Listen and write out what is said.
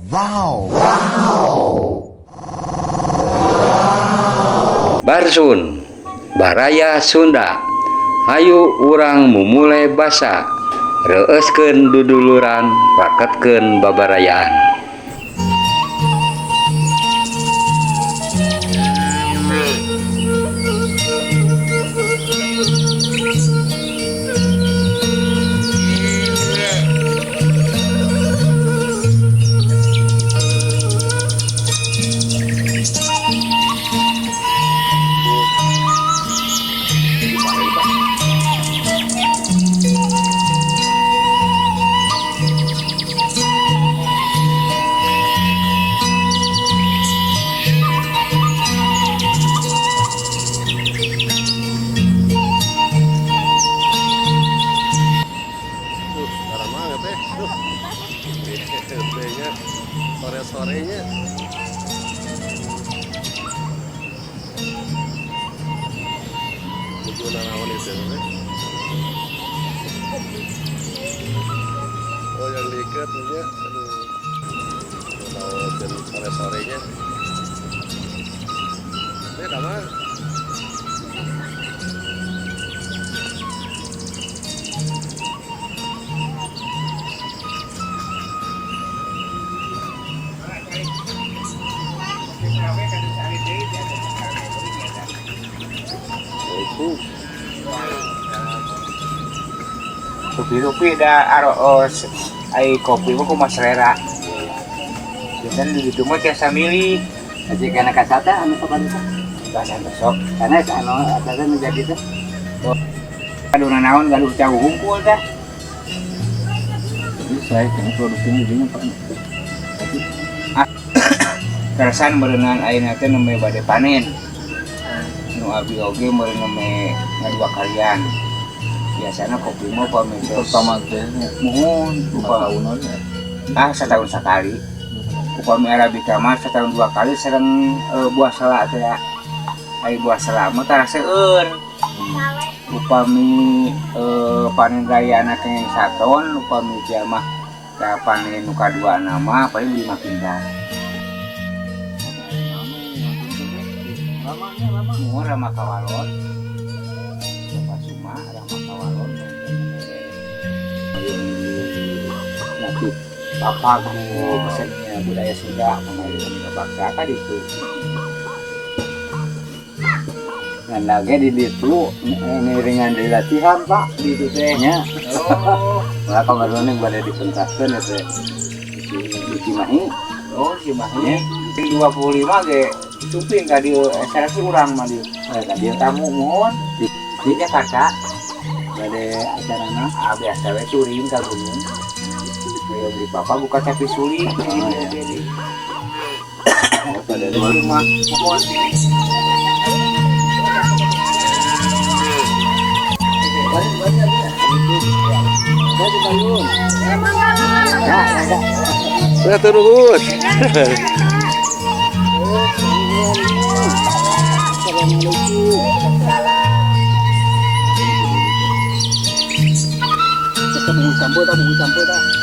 Wow. Barsun Baraya Sunda. Hayu urang mumulai basa, reuskeun duduluran, raketkeun babarayaan. Sore-sorenya tujuan naon itu oh yang diikat ya aduh tahu sore-sorenya beda mah Kopi dah aros ai kopi mah kumaha selera. Biasanya di ditu mah tiasa milih. Aja kana kasata anu kapan teh? Bahasan besok. Karena anu atasan menjadi teh. Kaduna naon gaduh cau hungkul tah. Jadi saya kena produksinya gini Pak. Kerasan berenang ayeuna teh nembe bade panen. Nu abi oge meureun nembe ngadua kalian. Biasanya kopi mah pamit Pertama teh mohon lupa tahunan ya. setahun sekali. Upami arabica mah setahun 2 kali sareng buah sela teh ya. Ai buah sela mah tara seueur. Upami panen raya anak yang 1 ton, upami dia mah ka panen nu kadua nama paling 5 kintal. Lama Rama Kawalon. Bapak Suma Rama Kawalon. Nanti Bapak guru pesennya budaya Sunda kemarin bangsa tadi itu. Ngan lagi di ditu ngiringan dari latihan Pak di ditu teh nya. Oh, Lah kamarone bade dipentaskeun ya teh. Di Cimahi. oh si Mahnya 25 ge suping tadi saya sih urang mah dia. Tadi tamu mohon di Jakarta Bade acarana biasa we touring ka gunung. Saya beli papa buka capi suli jadi. pada Di rumah mohon. ya terus Bungkus campur tak?